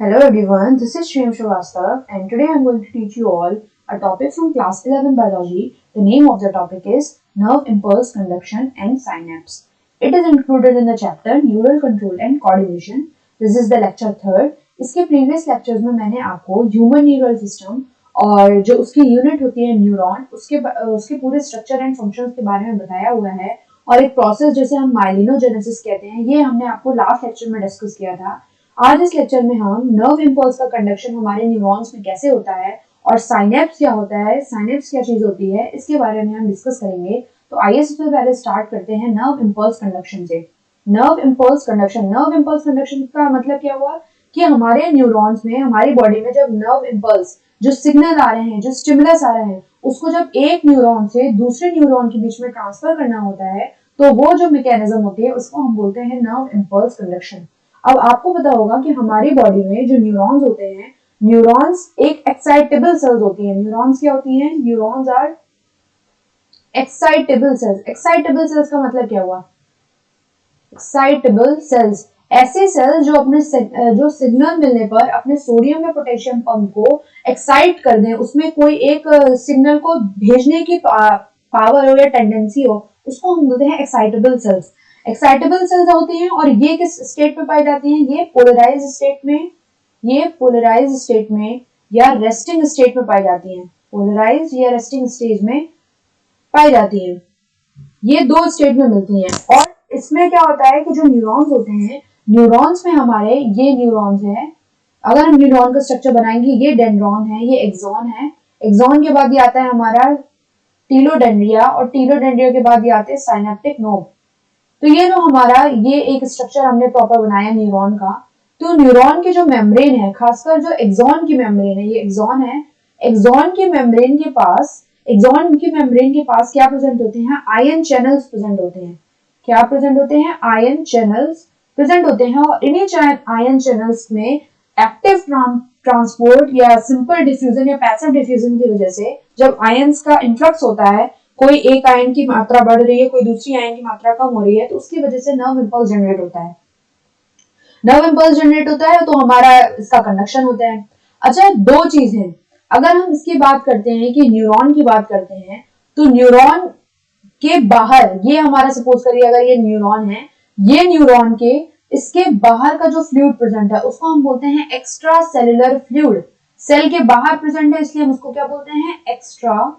Hello everyone, this is Shreyam Srivastav and today I'm going to teach you all a topic from class 11 biology. The name of the topic is nerve impulse conduction and synapse. It is included in the chapter neural control and coordination. This is the lecture third. इसके previous lectures में मैंने आपको human neural system और जो उसकी unit होती है neuron उसके पूरे स्ट्रक्चर एंड फंक्शंस के बारे में बताया हुआ है और एक प्रोसेस जिसे हम माइलिनोजेनेसिस कहते हैं ये हमने आपको लास्ट लेक्चर में डिस्कस किया था। आज इस लेक्चर में हम नर्व इम्पल्स का कंडक्शन हमारे न्यूरॉन्स में कैसे होता है और साइनेप्स क्या होता है, साइनेप्स क्या चीज होती है, इसके बारे में हम डिस्कस करेंगे। तो आइए सबसे पहले स्टार्ट करते हैं नर्व इम्पल्स कंडक्शन से। नर्व इम्पल्स कंडक्शन का मतलब क्या हुआ कि हमारे न्यूरॉन्स में, हमारी बॉडी में जब नर्व इम्पल्स, जो सिग्नल आ रहे हैं, जो स्टिमुलस आ रहे हैं, उसको जब एक न्यूरॉन से दूसरे न्यूरॉन के बीच में ट्रांसफर करना होता है तो वो जो मैकेनिज्म होती है उसको हम बोलते हैं नर्व इम्पल्स कंडक्शन। अब आपको पता होगा कि हमारी बॉडी में जो न्यूरॉन्स होते हैं, न्यूरॉन्स एक एक्साइटेबल सेल्स होती हैं। न्यूरॉन्स क्या होती हैं? Neurons are excitable cells. Excitable cells का मतलब क्या हुआ? एक्साइटेबल सेल्स ऐसे सेल्स जो अपने जो सिग्नल मिलने पर अपने सोडियम या पोटेशियम पंप को एक्साइट कर दें, उसमें कोई एक सिग्नल को भेजने की पावर हो या टेंडेंसी हो, उसको हम बोलते हैं एक्साइटेबल सेल्स। एक्साइटेबल सेल्स होती हैं और ये किस स्टेट में पाई जाती हैं? ये पोलराइज स्टेट में या रेस्टिंग स्टेट में पाई जाती हैं। पोलराइज या रेस्टिंग स्टेज में पाई जाती हैं। ये दो स्टेट में मिलती हैं। और इसमें क्या होता है कि जो न्यूरॉन्स होते हैं, न्यूरॉन्स में हमारे ये न्यूरॉन्स हैं। अगर हम न्यूरॉन का स्ट्रक्चर बनाएंगे, ये डेंड्रॉन है, ये एक्सॉन है। एक्सॉन के बाद ये आता है हमारा टीलोडेंड्रिया और टीलोडेंड्रिया के बाद ये आते हैं साइनेप्टिक नोड। तो ये जो हमारा ये एक स्ट्रक्चर हमने प्रॉपर बनाया न्यूरॉन का। तो न्यूरॉन की जो मेम्ब्रेन है, खासकर जो एक्सॉन की मेम्ब्रेन है, ये एक्सॉन है। एक्सॉन की मेम्ब्रेन के पास क्या प्रेजेंट होते हैं? आयन चैनल्स प्रेजेंट होते हैं। क्या प्रेजेंट होते हैं? आयन चैनल्स प्रेजेंट होते हैं। और इन्हीं आयन चैनल्स में एक्टिव ट्रांसपोर्ट या सिंपल डिफ्यूजन या पैसिव डिफ्यूजन की वजह से जब आयंस का इन्फ्लक्स होता है, कोई एक आयन की मात्रा बढ़ रही है, कोई दूसरी आयन की मात्रा कम हो रही है, तो उसकी वजह से नर्व इम्पल्स जनरेट होता है। नर्व इम्पल्स जनरेट होता है तो हमारा इसका कंडक्शन होता है। अच्छा, दो चीज है। अगर हम इसकी बात करते हैं कि न्यूरॉन की बात करते हैं, तो न्यूरॉन के बाहर, ये हमारा सपोज करिए अगर ये न्यूरॉन है, ये न्यूरॉन के इसके बाहर का जो फ्लूइड प्रेजेंट है उसको हम बोलते हैं एक्स्ट्रा सेलुलर फ्लूइड। सेल के बाहर प्रेजेंट है इसलिए हम उसको क्या बोलते हैं? Extra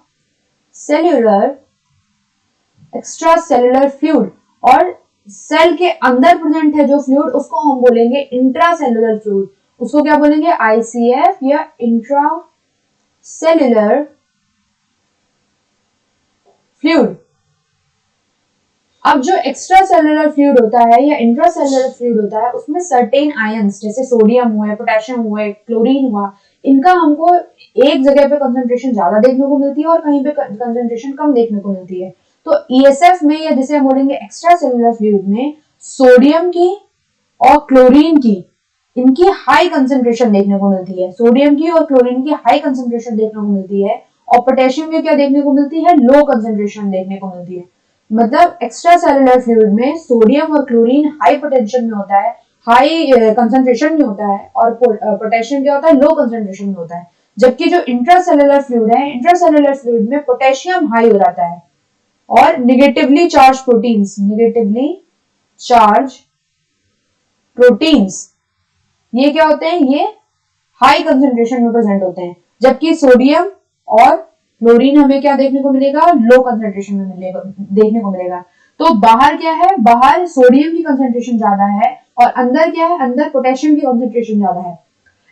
cellular fluid. और सेल के अंदर प्रेजेंट है जो फ्लूइड, उसको हम बोलेंगे इंट्रा सेलुलर फ्लूइड। उसको क्या बोलेंगे? ICF या इंट्रा सेलुलर फ्लूइड। अब जो एक्स्ट्रा सेलुलर फ्लूइड होता है या इंट्रा सेलुलर फ्लूइड होता है, उसमें सर्टेन आयंस जैसे सोडियम हुए, पोटेशियम हुए, क्लोरीन हुआ, इनका हमको एक जगह पे कंसंट्रेशन ज्यादा देखने को मिलती है और कहीं पे कंसंट्रेशन कम देखने को मिलती है। तो ESF में या जिसे हम बोलेंगे एक्स्ट्रा सेलुलर फ्लूइड में सोडियम की और क्लोरीन की, इनकी हाई कंसंट्रेशन देखने को मिलती है। सोडियम की और क्लोरीन की हाई कंसंट्रेशन देखने को मिलती है और पोटेशियम की क्या देखने को मिलती है? लो कंसंट्रेशन देखने को मिलती है। मतलब एक्स्ट्रा सेलुलर फ्लूइड में सोडियम और क्लोरीन हाई पोटेंशियल में होता है, हाई कंसंट्रेशन में होता है, और पोटेशियम क्या होता है? लो कंसंट्रेशन में होता है। जबकि जो इंट्रासेलुलर फ्लूइड है, इंट्रासेलुलर फ्लूइड में पोटेशियम हाई हो जाता है और निगेटिवली चार्ज प्रोटीन्स ये क्या होते हैं? ये हाई कंसंट्रेशन में प्रेजेंट होते हैं। जबकि सोडियम और क्लोरीन हमें क्या देखने को मिलेगा? लो कंसंट्रेशन में देखने को मिलेगा। तो बाहर क्या है? बाहर सोडियम की कंसंट्रेशन ज्यादा है और अंदर क्या है? अंदर पोटेशियम की कंसंट्रेशन ज्यादा है।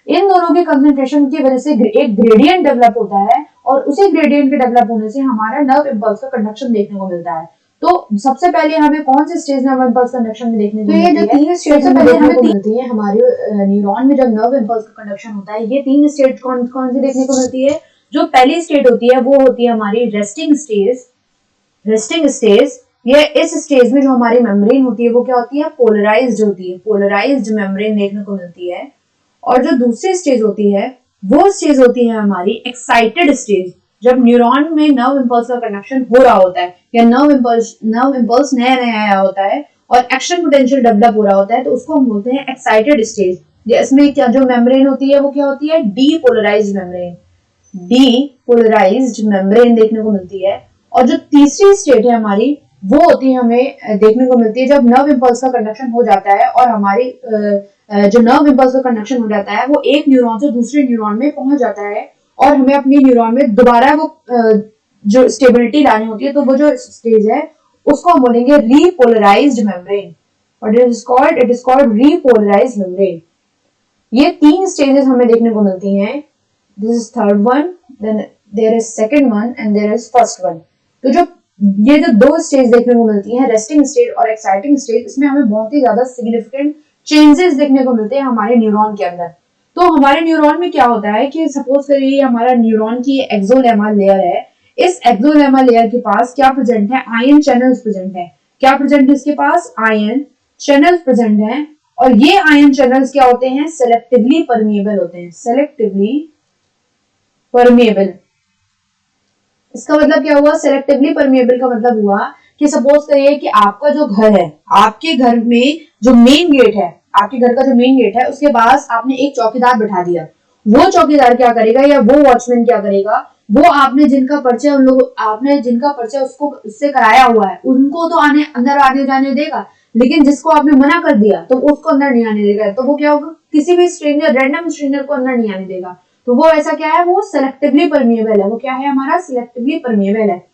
इन दोनों के कंसंट्रेशन की वजह से एक ग्रेडियंट डेवलप होता है और उसी ग्रेडियंट के डेवलप होने से हमारा नर्व इम्पल्स का कंडक्शन देखने को मिलता है। तो सबसे पहले हमें कौन से स्टेज नर्व इम्पल्स कंडक्शन में देखने को मिलती है? तो ये जो तीन स्टेज हमें मिलती है हमारे न्यूरॉन में जब नर्व इम्पल्स का कंडक्शन होता है, ये तीन स्टेज कौन सी देखने को मिलती है? जो पहली स्टेट होती है वो होती है हमारी रेस्टिंग स्टेज। ये इस स्टेज में जो हमारी मेम्ब्रेन होती है वो क्या होती है? पोलराइज्ड होती है। पोलराइज्ड मेम्ब्रेन देखने को मिलती है। और जो दूसरी स्टेज होती है वो स्टेज होती है हमारी एक्साइटेड स्टेज, जब न्यूरॉन में नर्व इम्पल्स का कंडक्शन हो रहा होता है या नर्व इम्पल्स नया नया आया होता है और एक्शन पोटेंशियल डेवलप हो रहा होता है, तो उसको हम बोलते हैं एक्साइटेड स्टेज। इसमें क्या जो मेम्ब्रेन होती है वो क्या होती है, डीपोलराइज्ड मेम्ब्रेन, डीपोलराइज्ड मेम्ब्रेन देखने को मिलती है। और जो तीसरी स्टेट है हमारी वो होती है, हमें देखने को मिलती है जब नर्व इंपल्स का कंडक्शन हो जाता है और हमारी जो नर्व इंपल्स का कंडक्शन हो जाता है वो एक न्यूरॉन से दूसरे न्यूरॉन में पहुंच जाता है और हमें अपनी न्यूरॉन में दोबारा वो जो स्टेबिलिटी लानी होती है। तो वो जो स्टेज है उसको हम बोलेंगे रीपोलराइज्ड मेम्ब्रेन, और it is called repolarised membrane. ये तीन स्टेजेस हमें देखने को मिलती हैं। This is third one, then there is second one and there is first one. तो जो ये जो दो स्टेज देखने को मिलती हैं, रेस्टिंग स्टेज और एक्साइटिंग स्टेज, इसमें हमें बहुत ही ज्यादा सिग्निफिकेंट चेंजेस देखने को मिलते हैं हमारे न्यूरॉन के अंदर। तो हमारे न्यूरॉन में क्या होता है कि सपोज करिए हमारा न्यूरॉन की एक्सोलेमा लेयर है, इस एक्सोलेमा लेयर के पास क्या प्रेजेंट है, आयन चैनल्स प्रेजेंट है। क्या प्रेजेंट है इसके पास, आयन चैनल्स प्रेजेंट है। और ये आयन चैनल्स क्या होते हैं, सेलेक्टिवली परमिएबल होते हैं, सेलेक्टिवली परमिएबल। इसका मतलब क्या हुआ, सेलेक्टिवली परमिएबल का मतलब हुआ कि सपोज करिए कि आपका जो घर है, आपके घर में जो मेन गेट है, आपके घर का जो मेन गेट है उसके पास आपने एक चौकीदार बैठा दिया। वो चौकीदार क्या करेगा या वो वॉचमैन क्या करेगा, वो आपने जिनका परिचय उन लोग आपने जिनका परिचय उसको उससे कराया हुआ है उनको तो अंदर आने जाने देगा, लेकिन जिसको आपने मना कर दिया तो उसको अंदर नहीं आने देगा। तो वो क्या होगा, किसी भी स्ट्रेंजर, रैंडम स्ट्रेंजर को अंदर नहीं आने देगा। तो वो ऐसा क्या है, वो सेलेक्टिवली परमिएबल है। वो क्या है हमारा, सिलेक्टिवली परमिएबल है।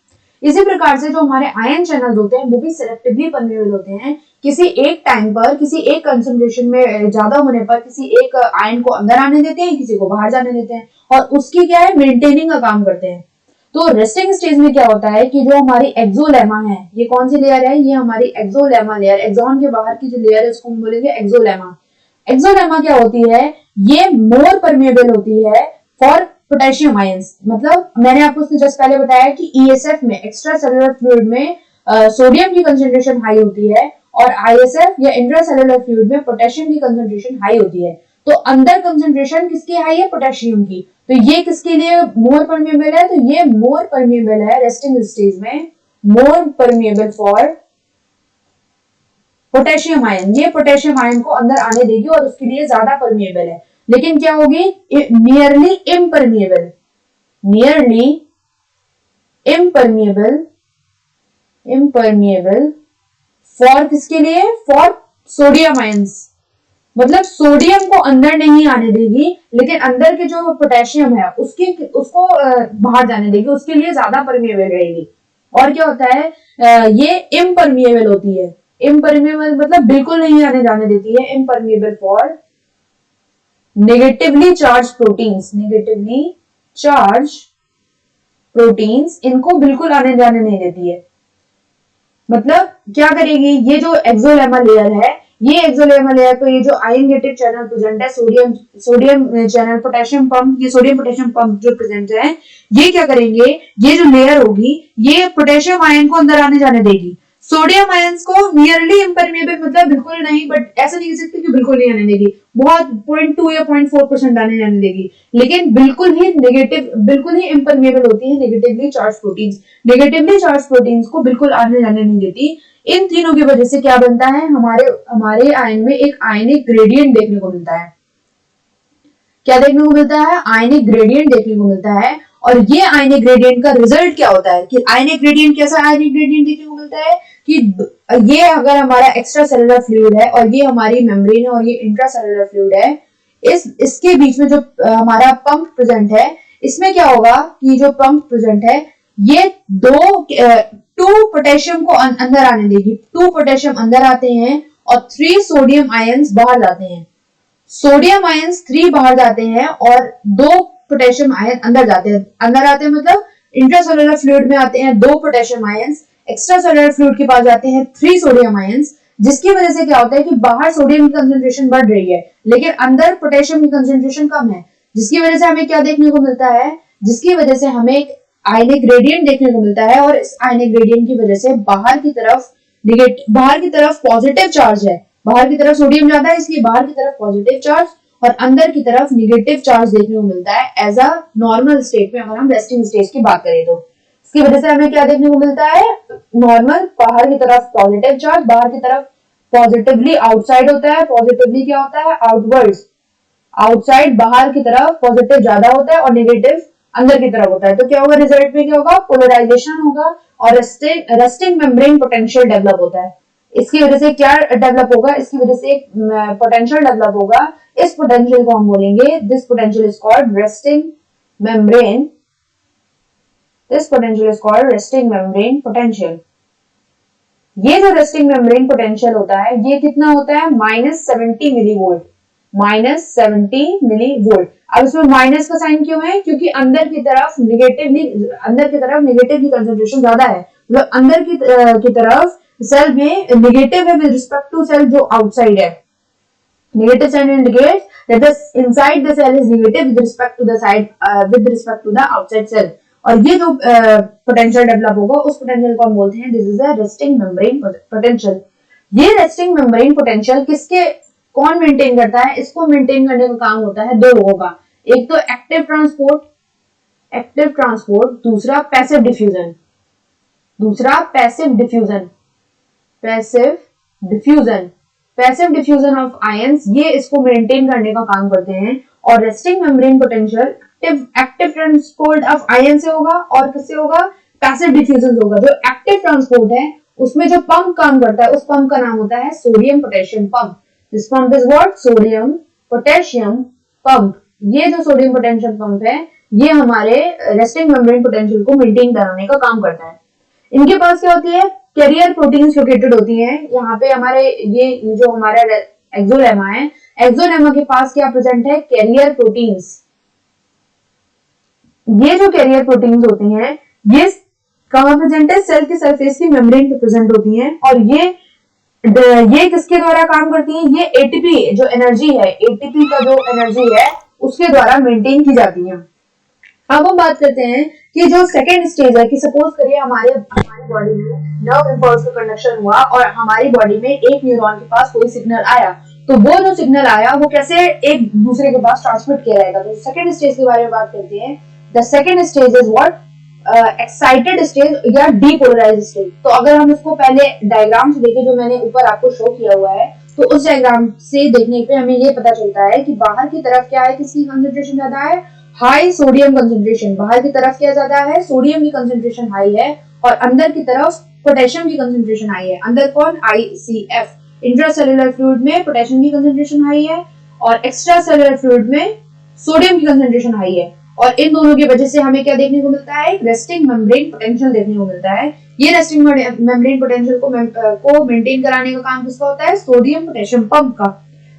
इसी प्रकार से जो हमारे आयन चैनल होते हैं वो भी सिलेक्टिवली परमिएबल होते हैं। किसी एक टाइम पर, किसी एक कंसंट्रेशन में ज्यादा होने पर किसी एक आयन को अंदर आने देते हैं, किसी को बाहर जाने देते हैं, और उसकी क्या है, मेंटेनिंग का काम करते हैं। तो रेस्टिंग स्टेज में क्या होता है कि जो हमारी एक्सोलेमा है, ये कौन सी लेयर है, ये हमारी एक्सोलेमा लेयर, एक्सॉन के बाहर की जो लेयर है उसको हम बोलेंगे एक्सोलेमा। एक्सोलेमा क्या होती है, ये मोर परमिएबल होती है फॉर पोटेशियम आयंस। मतलब मैंने आपको जस्ट पहले बताया कि ईएसएफ में, एक्स्ट्रा सेलुलर फ्लूइड में सोडियम की कंसंट्रेशन हाई होती है और आईएसएफ या इंट्रासेलुलर फ्लूइड में पोटेशियम की कंसंट्रेशन हाई होती है। तो अंदर कंसंट्रेशन किसकी हाई है, पोटेशियम की। तो ये किसके लिए मोर परमिएबल है, तो ये मोर परमिएबल है रेस्टिंग स्टेज में, मोर परमिएबल फॉर पोटेशियम आयन। ये पोटेशियम आयन को अंदर आने देगी और उसके लिए ज्यादा परमिएबल है। लेकिन क्या होगी, nearly impermeable, nearly impermeable, impermeable for किसके लिए, फॉर सोडियम आयंस। मतलब सोडियम को अंदर नहीं आने देगी, लेकिन अंदर के जो पोटेशियम है उसको बाहर जाने देगी, उसके लिए ज्यादा परमिएबल रहेगी। और क्या होता है, ये इम्परमिएबल होती है। इम्परमिएबल मतलब बिल्कुल नहीं आने जाने देती है, impermeable for negatively charge proteins, negatively charge proteins, इनको बिल्कुल आने जाने नहीं देती है। मतलब क्या करेगी, ये जो एक्सोलेमा लेयर है, ये एक्सोलेमा लेयर तो ये जो आयन गेटेड चैनल प्रेजेंट है, सोडियम चैनल, पोटेशियम पंप, ये सोडियम पोटेशियम पंप जो प्रेजेंट है, ये क्या करेंगे, ये जो लेयर होगी ये पोटेशियम आयन को अंदर आने जाने देगी। सोडियम आयंस को नियरली इम्परमिएबल मतलब बिल्कुल नहीं, बट ऐसा नहीं कह सकते कि बिल्कुल नहीं आने देगी, बहुत 0.2 या 0.4% आने जाने देगी, लेकिन बिल्कुल ही नेगेटिव, बिल्कुल ही इम्परमिएबल होती है negatively charge proteins. Negatively charge proteins को बिल्कुल आने जाने नहीं देती। इन तीनों की वजह से क्या बनता है, हमारे आयन में एक आयनिक ग्रेडियंट देखने को मिलता है। क्या देखने को मिलता है, आयनिक ग्रेडियंट देखने को मिलता है। और ये आयनिक ग्रेडियंट का रिजल्ट क्या होता है कि आयनिक ग्रेडियंट, कैसा आयनिक ग्रेडियंट देखने को मिलता है कि ये अगर हमारा एक्स्ट्रा सेलुलर फ्लूइड है और ये हमारी मेम्ब्रेन है और ये इंट्रा सेलुलर फ्लूइड है, इसके बीच में जो हमारा पंप प्रेजेंट है, इसमें क्या होगा कि जो पंप प्रेजेंट है ये टू पोटेशियम को अंदर आने देगी, 2 पोटेशियम अंदर आते हैं और 3 सोडियम आयंस बाहर जाते हैं। सोडियम आयंस 3 बाहर जाते हैं और 2 पोटेशियम आयन अंदर जाते हैं। अंदर आते हैं मतलब इंट्रासेलुलर फ्लूइड में आते हैं 2 potassium ions, extra cellular fluid के पास जाते हैं 3 सोडियम आयंस, जिसकी वजह से क्या होता है कि बाहर सोडियम की कंसंट्रेशन बढ़ रही है लेकिन अंदर पोटेशियम की कंसंट्रेशन कम है, जिसकी वजह से हमें क्या देखने को मिलता है, जिसकी वजह से हमें एक आयनिक ग्रेडियंट देखने को मिलता है। और इस आयनिक ग्रेडियंट की वजह से बाहर की तरफ पॉजिटिव चार्ज है, बाहर की तरफ सोडियम ज्यादा है इसलिए बाहर की तरफ पॉजिटिव चार्ज और अंदर की तरफ निगेटिव चार्ज देखने को मिलता है एज अ नॉर्मल स्टेट में। अगर हम रेस्टिंग स्टेज की बात करें तो इसकी वजह से हमें क्या देखने को मिलता है, नॉर्मल, बाहर की तरफ पॉजिटिव चार्ज, बाहर की तरफ पॉजिटिवली आउटसाइड होता है, पॉजिटिवली क्या होता है, आउटवर्ड्स, आउटसाइड बाहर की तरफ पॉजिटिव ज्यादा होता है और नेगेटिव अंदर की तरफ होता है। तो क्या होगा, रिजल्ट में क्या होगा, पोलराइजेशन होगा और रेस्टिंग मेम्ब्रेन पोटेंशियल डेवलप होता है। इसकी वजह से क्या डेवलप होगा, इसकी वजह से पोटेंशियल डेवलप होगा। इस पोटेंशियल को हम बोलेंगे, this potential is called resting membrane, this potential is called resting membrane potential. ये जो रेस्टिंग मेम्ब्रेन पोटेंशियल होता है ये कितना होता है, -70 मिलीवोल्ट, -70 मिलीवोल्ट। अब इसमें माइनस का साइन क्यों है, क्योंकि अंदर की तरफ नेगेटिव की कंसंट्रेशन ज्यादा है, मतलब अंदर की तरफ सेल में नेगेटिव है विद रिस्पेक्ट टू सेल जो आउटसाइड है। Negative sign indicates that the inside the cell is negative with respect to the outside cell. और ये जो पोटेंशियल डेवलप होगा उस पोटेंशियल को हम बोलते हैं this is a resting membrane potential. ये रेस्टिंग मेम्ब्रेन पोटेंशियल कौन मेंटेन करता है, इसको मेंटेन करने का काम होता है दो लोगों का, एक तो एक्टिव ट्रांसपोर्ट, दूसरा पैसिव डिफ्यूजन ऑफ आयंस, ये इसको मेंटेन करने का काम करते हैं। और resting membrane potential active transport of ion से होगा और किससे होगा, पैसिव डिफ्यूजन होगा। जो एक्टिव ट्रांसपोर्ट है उसमें जो पंप काम करता है उस पंप का नाम होता है sodium potassium pump. This pump is what, sodium potassium pump. ये जो सोडियम पोटेशियम पंप है ये हमारे रेस्टिंग मेम्ब्रेन पोटेंशियल को मेंटेन कराने का काम करता है। इनके पास क्या होती है, कैरियर प्रोटीन्स लोकेटेड होती हैं। यहाँ पे हमारे ये जो हमारा एक्सोलेमा है, एक्सोलेमा के पास क्या प्रेजेंट है, कैरियर प्रोटीन्स। ये जो कैरियर प्रोटीन्स होती हैं ये कहां प्रेजेंट है, सेल की सरफेस की मेम्ब्रेन पे प्रेजेंट होती हैं। और ये किसके द्वारा काम करती हैं, ये एटीपी जो एनर्जी है, एटीपी का जो एनर्जी है उसके द्वारा मेंटेन की जाती है। अब हम बात करते हैं कि जो सेकेंड स्टेज है कि सपोज करिए हमारे बॉडी में नर्व इंपल्स का कंडक्शन हुआ और हमारी बॉडी में एक न्यूरॉन के पास कोई सिग्नल आया, तो वो जो सिग्नल आया वो कैसे एक दूसरे के पास ट्रांसमिट किया जाएगा। तो सेकेंड स्टेज के बारे में बात करते हैं। The second stage is what, excited stage या डीपोलराइज्ड स्टेज। तो अगर हम इसको पहले डायग्राम से देखें जो मैंने ऊपर आपको शो किया हुआ है, तो उस डायग्राम से देखने पे हमें ये पता चलता है कि बाहर की तरफ क्या है, किसकी कंसंट्रेशन ज्यादा है, हाई सोडियम कंसंट्रेशन। बाहर की तरफ क्या ज्यादा है, सोडियम की कंसंट्रेशन हाई है, और अंदर की तरफ पोटेशियम की कंसंट्रेशन हाई है। अंदर कौन, ICF, इंट्रासेल्युलर फ्लूइड में पोटेशियम की कंसंट्रेशन हाई है और एक्स्ट्रा सेल्युलर फ्लूइड में सोडियम की कंसंट्रेशन हाई है। और इन दोनों की वजह से हमें क्या देखने को मिलता है, रेस्टिंग मेम्ब्रेन पोटेंशियल देखने को मिलता है। ये रेस्टिंग मेम्ब्रेन पोटेंशियल को मेंटेन कराने का काम किसका होता है, सोडियम पोटेशियम पंप का।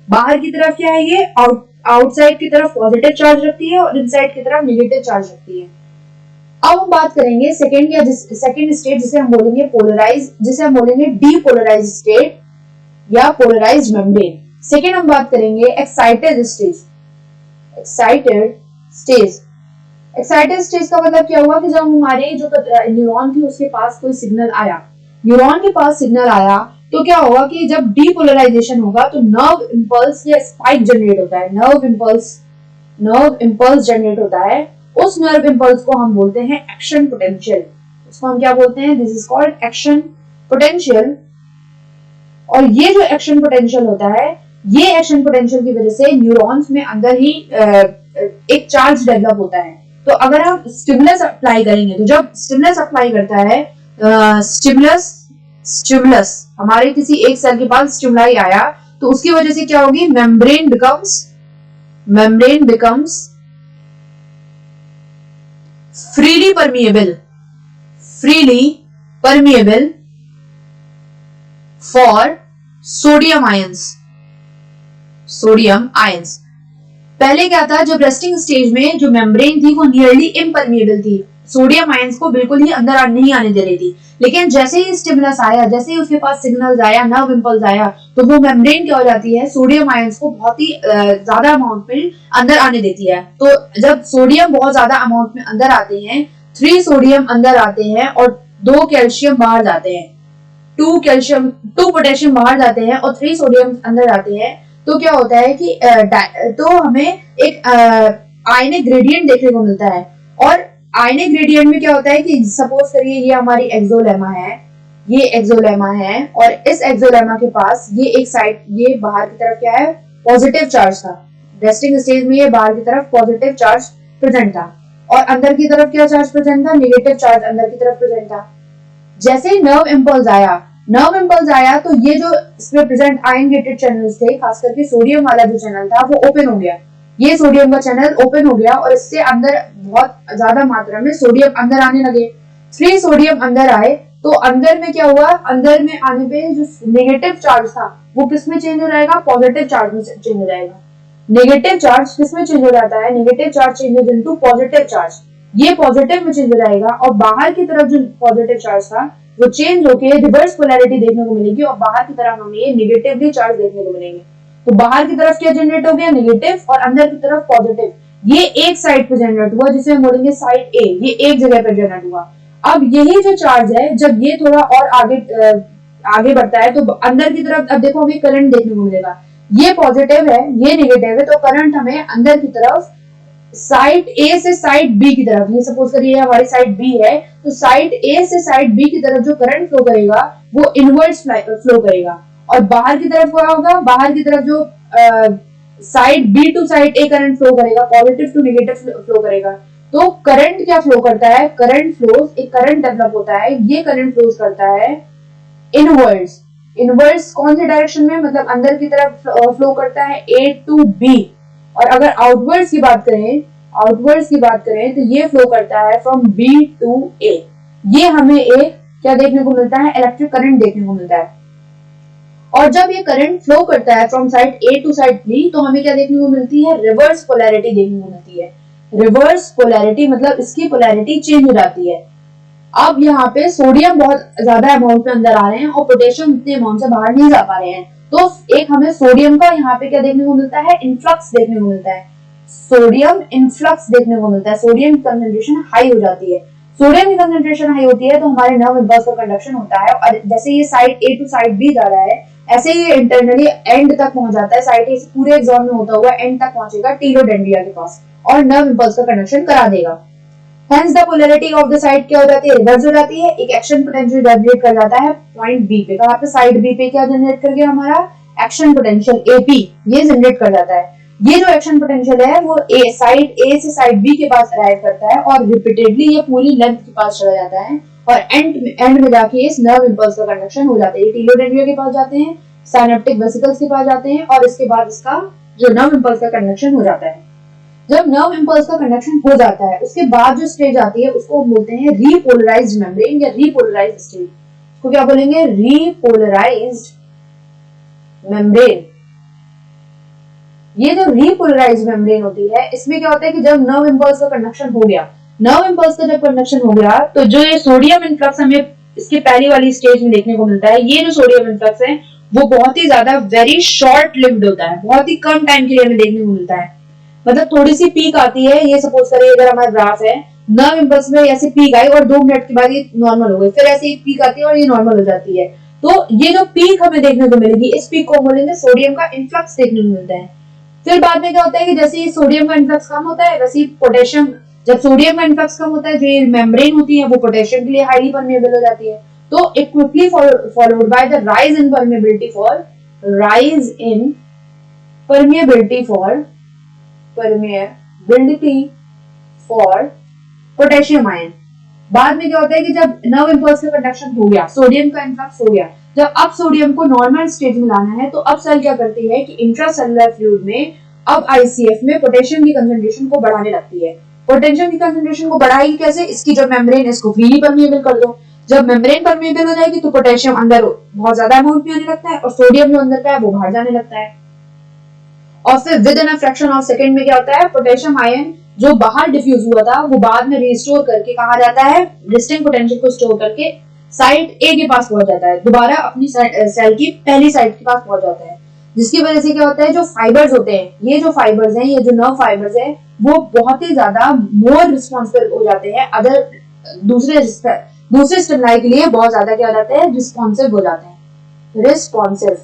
बाहर की तरफ क्या है, ये आउटसाइड की तरफ पॉजिटिव चार्ज रखती है और इनसाइड की तरफ नेगेटिव चार्ज रखती है। अब हम बात करेंगे सेकेंड स्टेट जिसे हम बोलेंगे डीपोलराइज्ड स्टेट या पोलराइज्ड मेम्ब्रेन। सेकेंड हम बात करेंगे एक्साइटेड स्टेज का मतलब क्या हुआ कि जब हमारे जो न्यूरॉन थी उसके पास कोई सिग्नल आया, तो क्या होगा कि जब डीपोलराइजेशन होगा तो नर्व इंपल्स या स्पाइक जनरेट होता है, नर्व इंपल्स जनरेट होता है। उस नर्व इंपल्स को हम बोलते हैं एक्शन पोटेंशियल। उसको हम क्या बोलते हैं, this is called action potential. और ये जो एक्शन पोटेंशियल होता है, ये एक्शन पोटेंशियल की वजह से न्यूरॉन्स में अंदर ही एक चार्ज डेवलप होता है। तो अगर हम स्टिमुलस अप्लाई करेंगे, तो जब स्टिमुलस अप्लाई करता है, स्टिमुलस हमारे किसी एक सेल के पास स्टिमुलाई आया, तो उसकी वजह से क्या होगी, membrane becomes freely permeable for sodium ions. पहले क्या था, जब रेस्टिंग स्टेज में जो मेम्ब्रेन थी वो नियरली इम्परमिएबल थी, सोडियम आयंस को बिल्कुल ही अंदर नहीं आने दे रही थी। लेकिन जैसे ही स्टिमुलस आया, जैसे ही उसके पास सिग्नल्स आया, नर्व इंपल्स आया, तो वो मेम्ब्रेन क्या हो जाती है, सोडियम आयंस को बहुत ही ज्यादा अमाउंट में अंदर आने देती है। तो जब सोडियम बहुत ज्यादा अमाउंट में अंदर आते हैं, 3 सोडियम अंदर आते हैं और 2 कैल्शियम बाहर जाते हैं, 2 पोटेशियम बाहर जाते हैं और 3 सोडियम अंदर आते हैं, तो क्या होता है कि तो हमें एक आयनिक ग्रेडियंट देखने को मिलता है। और आयनिक ग्रेडियंट में क्या होता है कि सपोज करिए ये हमारी एक्सोलेमा है, और इस एक्सोलेमा के पास ये एक साइड, ये बाहर की तरफ क्या है, पॉजिटिव चार्ज था, रेस्टिंग स्टेज में ये बाहर की तरफ पॉजिटिव चार्ज प्रेजेंट था और अंदर की तरफ क्या चार्ज प्रेजेंट था, नेगेटिव चार्ज अंदर की तरफ प्रेजेंट था। जैसे ही नर्व इम्पल्स आया तो ये जो इसमें प्रेजेंट आयन गेटेड चैनल्स थे, खास करके सोडियम वाला जो चैनल था वो ओपन हो गया। ये सोडियम का चैनल ओपन हो गया और इससे अंदर बहुत ज्यादा मात्रा में सोडियम अंदर आने लगे। फ्री सोडियम अंदर आए तो अंदर में क्या हुआ, अंदर में आने पे जो नेगेटिव चार्ज था वो किस में चेंज हो जाएगा, पॉजिटिव चार्ज में चेंज हो जाएगा। नेगेटिव चार्ज किस में चेंज हो जाता है, negative charge changes into positive charge. ये पॉजिटिव में चेंज हो जाएगा और बाहर की तरफ जो पॉजिटिव चार्ज था वो चेंज होके रिवर्स पोलैरिटी देखने को मिलेगी और बाहर की तरफ हमें ये नेगेटिवली चार्ज देखने को मिलेंगे। तो बाहर की तरफ क्या जनरेट हो गया, नेगेटिव, और अंदर की तरफ पॉजिटिव। ये एक साइड पे जनरेट हुआ जिसे हम बोलेंगे साइड ए, ये एक जगह पे जनरेट हुआ। अब यही जो चार्ज है जब ये थोड़ा और आगे बढ़ता है तो अंदर की तरफ अब देखो हमें करंट देखने को मिलेगा। ये पॉजिटिव है, ये नेगेटिव है, तो करंट हमें अंदर की तरफ साइड ए से साइड बी की तरफ, ये सपोज करिए हमारी साइड बी है तो साइड ए से साइड बी की तरफ जो करंट फ्लो करेगा वो इनवर्स फ्लो करेगा। और बाहर की तरफ क्या होगा, बाहर की तरफ जो side B to side A current flow करेगा, पॉजिटिव टू नेगेटिव फ्लो करेगा। तो करंट क्या फ्लो करता है, करंट फ्लोज, एक करंट डेवलप होता है, ये करंट फ्लोज करता है इनवर्स। इनवर्स कौन से डायरेक्शन में, मतलब अंदर की तरफ फ्लो करता है ए टू बी। और अगर आउटवर्ड्स की बात करें तो ये फ्लो करता है फ्रॉम बी टू ए। ये हमें एक क्या देखने को मिलता है, इलेक्ट्रिक करंट देखने को मिलता है। और जब ये करंट फ्लो करता है from side A to side B तो हमें क्या देखने को मिलती है, रिवर्स पोलैरिटी देखने को मिलती है। रिवर्स पोलैरिटी मतलब इसकी पोलैरिटी चेंज हो जाती है। अब यहाँ पे सोडियम बहुत ज्यादा अमाउंट में अंदर आ रहे हैं और पोटेशियम उतने अमाउंट से बाहर नहीं जा पा रहे हैं, तो एक हमें सोडियम का यहाँ पे क्या देखने को मिलता है, इनफ्लक्स देखने को मिलता है। सोडियम इनफ्लक्स देखने को मिलता है, सोडियम की कंसंट्रेशन हाई हो जाती है। सोडियम की कंसंट्रेशन हाई होती है तो हमारे नर्व इम्पल्स का कंडक्शन होता है और जैसे ये side A to side B जा रहा है ऐसे ही इंटरनली एंड तक पहुंच जाता है। साइड ए से पूरे एक्सॉन में होता हुआ एंड तक पहुंचेगा टीलोडेंड्रिया के पास और नर्व इम्पल्स का कंडक्शन करा देगा। Hence the polarity of the side क्या हो जाती है, रिवर्स हो जाती है। एक एक्शन पोटेंशियल जनरेट कर जाता है पॉइंट बी पे। कहाँ पे, साइड बी पे क्या जनरेट कर गया हमारा, एक्शन पोटेंशियल एपी, ये जनरेट कर जाता है। ये जो एक्शन पोटेंशियल है वो साइड ए से साइड बी के पास अराइव करता है और रिपीटेडली ये पूरी लेंथ के पास चला जाता है और एंड में जाके इस नर्व इम्पल्स का कंडक्शन हो जाता है। ये टीलोडेंड्रिया के पास जाते हैं, साइनेप्टिक वेसिकल्स के पास जाते हैं और इसके बाद इसका जो नर्व इम्पल्स का कंडक्शन हो जाता है। जब नर्व इम्पल्स का कंडक्शन हो जाता है उसके बाद जो स्टेज आती है उसको बोलते हैं रीपोलराइज्ड मेम्ब्रेन या रीपोलराइज्ड स्टेज। इसको क्या बोलेंगे, रीपोलराइज्ड मेम्ब्रेन। ये जो रीपोलराइज्ड मेम्ब्रेन होती है इसमें क्या होता है कि जब नर्व इम्पल्स का कंडक्शन हो गया, नर्व इम्पल्स का जब कंडक्शन हो गया तो जो ये सोडियम इन्फ्लक्स हमें इसके पहली वाली स्टेज में देखने को मिलता है, ये जो सोडियम इन्फ्लक्स है वो बहुत ही ज्यादा वेरी शॉर्ट लिव्ड होता है, बहुत ही कम टाइम के लिए हमें देखने को मिलता है। मतलब थोड़ी सी पीक आती है, ये सपोज करिए अगर हमारा ग्राफ है, नर्व इम्पल्स में ऐसे पीक आई और 2 मिनट के बाद ये नॉर्मल हो गई, फिर ऐसे एक पीक आती है और ये नॉर्मल हो जाती है। तो ये जो पीक हमें देखने को मिलेगी इस पीक को बोलेंगे सोडियम का इन्फ्लक्स देखने को मिलता है। फिर बाद में क्या होता है कि जैसे ही सोडियम का इन्फ्लक्स कम होता है वैसे ही पोटेशियम, जब सोडियम का इन्फ्लक्स कम होता है जो ये मेम्ब्रेन होती है वो पोटेशियम के लिए हाईली परमेबल हो जाती है। तो it quickly followed by the rise in permeability for potassium ion. बाद में क्या होता है कि जब नर्व इम्पल्स का कंडक्शन हो गया, सोडियम का इन्फ्लक्स हो गया, जब अब सोडियम को नॉर्मल स्टेज में लाना है तो अब सेल क्या करती है कि इंट्रासेलुलर फ्लूइड में अब आईसीएफ में पोटेशियम की कंसंट्रेशन को बढ़ाने लगती है। पोटेशियम की कंसंट्रेशन को बढ़ाएगी कैसे, इसकी जो मेम्ब्रेन है इसको फ्रीली परमेबल कर दो। जब मेम्ब्रेन परमेबल हो जाएगी तो पोटेशियम अंदर बहुत ज्यादा अमाउंट में आने लगता है और सोडियम जो अंदर का है वो बाहर जाने लगता है। और फिर with in a fraction of second में क्या होता है, पोटेशियम आयन जो बाहर डिफ्यूज हुआ था वो बाद में रिस्टोर करके कहा जाता है, रेस्टिंग पोटेंशियल को स्टोर करके साइट ए के पास पहुंच जाता है, दोबारा अपनी सेल की पहली साइट के पास पहुंच जाता है। जिसकी वजह से क्या होता है, जो फाइबर्स होते हैं, ये जो फाइबर्स हैं, ये जो नर्व फाइबर्स है वो बहुत ही ज्यादा मोर रिस्पॉन्सिबल हो जाते हैं अदर दूसरे स्टिमुलाई के लिए, बहुत ज्यादा क्या हो जाते हैं, रिस्पॉन्सिव हो जाते हैं, रिस्पॉन्सिव।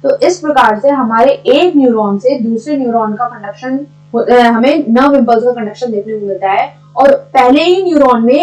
तो इस प्रकार से हमारे एक न्यूरॉन से दूसरे न्यूरॉन का कंडक्शन, हमें नर्व इम्पल्स का कंडक्शन देखने को मिलता है। और पहले ही न्यूरॉन में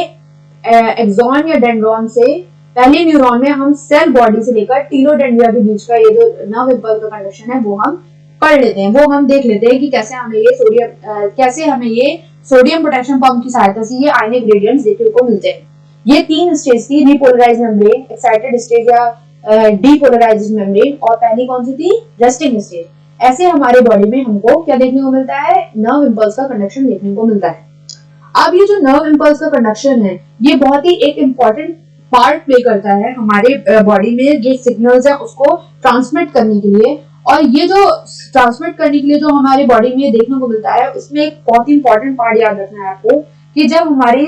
एक्सॉन या डेंड्रॉन से, पहले न्यूरॉन में हम सेल बॉडी से लेकर टीलोडेंड्रिया के बीच का ये जो नर्व इम्पल्स का कंडक्शन है वो हम पढ़ लेते हैं, वो हम देख लेते हैं कि कैसे हमें ये सोडियम पोटेशियम पंप की सहायता से ये आयनिक ग्रेडियंट्स देखने को मिलते हैं। ये 3 स्टेज थी, रिपोलराइज्ड मेम्ब्रेन, एक्साइटेड स्टेज या डीपोलराइज्ड मेम्ब्रेन, और पहली कौन सी थी, रेस्टिंग स्टेज। ऐसे हमारे बॉडी में हमको क्या देखने को मिलता है, नर्व इंपल्स का कंडक्शन देखने को मिलता है। अब ये जो नर्व इंपल्स का कंडक्शन है, ये बहुत ही एक इम्पॉर्टेंट पार्ट प्ले करता है हमारे बॉडी में जो सिग्नल्स है उसको ट्रांसमिट करने के लिए। और ये जो ट्रांसमिट करने के लिए जो हमारे बॉडी में देखने को मिलता है, उसमें एक बहुत ही इंपॉर्टेंट पार्ट याद रखना है आपको कि जब हमारी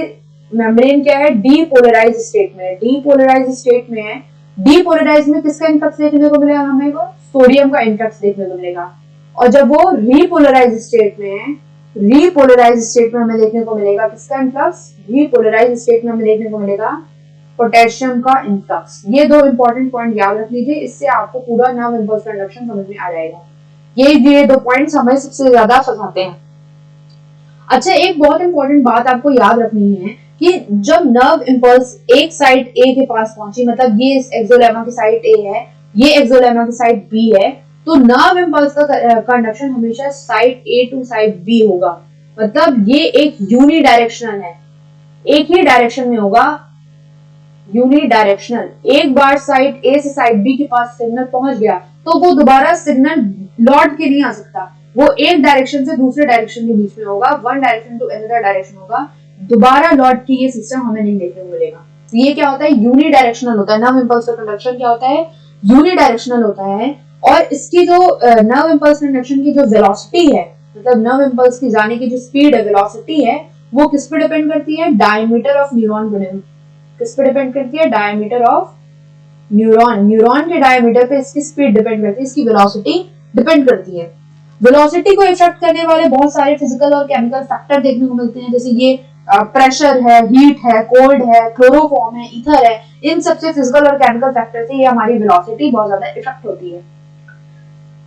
मेम्ब्रेन क्या है, डीपोलराइज स्टेट में है, डीपोलराइज स्टेट में है, डीपोलराइज में किसका इन्फ्लक्स देखने को मिलेगा, हमें को सोडियम का इन्फ्लक्स देखने को मिलेगा। और जब वो रिपोलराइज स्टेट में है, रिपोलराइज स्टेट में हमें देखने को मिलेगा किसका इन्फ्लक्स, रिपोलराइज स्टेट में हमें देखने को मिलेगा पोटेशियम का इन्फ्लक्स। ये 2 इंपॉर्टेंट पॉइंट याद रख लीजिए, इससे आपको पूरा नर्व इंपल्स कंडक्शन समझ में आ जाएगा। ये 2 पॉइंट्स हमें सबसे ज्यादा फंसाते हैं। अच्छा, एक बहुत इंपॉर्टेंट बात आपको याद रखनी है कि जब नर्व इंपल्स एक साइड ए के पास पहुंची, मतलब ये एक्सोलेमा की साइड ए है, ये एक्सोलेमा की साइड बी है, तो नर्व इंपल्स का कंडक्शन हमेशा side A to side B होगा। मतलब ये एक यूनिडायरेक्शनल है, एक ही डायरेक्शन में होगा, यूनिडायरेक्शनल। एक बार साइड ए से साइड बी के पास सिग्नल पहुंच गया तो वो दोबारा सिग्नल लौट के नहीं आ सकता, वो एक डायरेक्शन से दूसरे डायरेक्शन के बीच में होगा, one direction to another direction होगा, दोबारा लौट के ये सिस्टम हमें नहीं देखने को मिलेगा। तो ये क्या होता है, यूनिडायरेक्शनल होता है। नर्व इंपल्स का कंडक्शन क्या होता है, यूनिडायरेक्शनल होता है। और इसकी जो नर्व इंपल्स कंडक्शन की जो वेलोसिटी है, मतलब नर्व इंपल्स की जाने की जो स्पीड है, वेलोसिटी है, वो किस पे डिपेंड करती है, डायमीटर ऑफ न्यूरॉन पे। किस पे डिपेंड करती है, डायमीटर ऑफ न्यूरॉन। न्यूरॉन के डायमीटर पे इसकी स्पीड डिपेंड करती है, इसकी वेलोसिटी डिपेंड करती है। वेलोसिटी को इफेक्ट करने वाले बहुत सारे फिजिकल और केमिकल फैक्टर देखने को मिलते हैं, जैसे ये प्रेशर है, हीट है, कोल्ड है, क्लोरोफॉर्म है, ईथर है। इन सबसे फिजिकल और केमिकल फैक्टर से ये हमारी वेलोसिटी बहुत ज्यादा इफेक्ट होती है।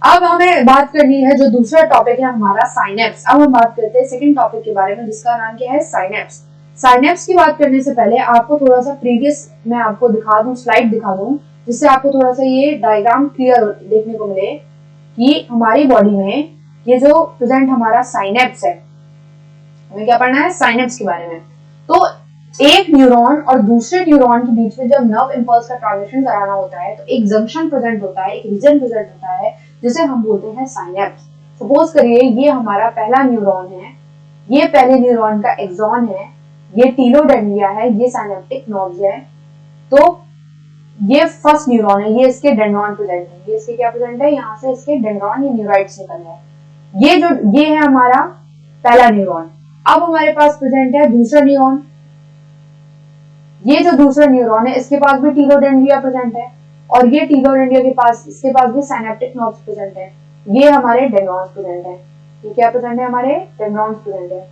अब हमें बात करनी है जो दूसरा टॉपिक है हमारा, साइनेप्स। अब हम बात करते हैं सेकंड टॉपिक के बारे में, जिसका नाम क्या है, साइनेप्स। साइनेप्स की बात करने से पहले आपको थोड़ा सा प्रीवियस मैं आपको दिखा दूं, स्लाइड दिखा दूं, जिससे आपको थोड़ा सा ये डायग्राम क्लियर देखने को मिले कि हमारी बॉडी में ये जो प्रेजेंट हमारा साइनेप्स है, हमें क्या पढ़ना है, साइनेप्स के बारे में। तो एक न्यूरॉन और दूसरे न्यूरॉन के बीच में जब नर्व इंपल्स का ट्रांजिशन कराना होता है तो एक जंक्शन प्रेजेंट होता है, एक रीजन प्रेजेंट होता है, जिसे हम बोलते हैं साइनेप्स। सपोज करिए ये हमारा पहला न्यूरॉन है, ये पहले न्यूरॉन का एक्सॉन है, ये टीलोडेंड्रिया है, ये साइनेप्टिक नर्व्स है। तो ये फर्स्ट न्यूरॉन है, ये इसके डेंड्रॉन प्रेजेंट है, ये इसके क्या प्रेजेंट है, यहाँ से इसके डेंड्रॉन या न्यूराइड्स निकल रहे हैं। ये है हमारा पहला न्यूरॉन। अब हमारे पास प्रेजेंट है दूसरा न्यूरॉन। ये जो दूसरा न्यूरॉन है इसके पास भी टीलोडेंड्रिया प्रेजेंट है, और ये टीलोडेंड्रिया के पास, इसके पास भी साइनेप्टिक नर्व्स प्रेजेंट है। ये हमारे डेंड्रॉन्स प्रेजेंट है। ये क्या प्रेजेंट है, हमारे डेंड्रॉन्स प्रेजेंट है।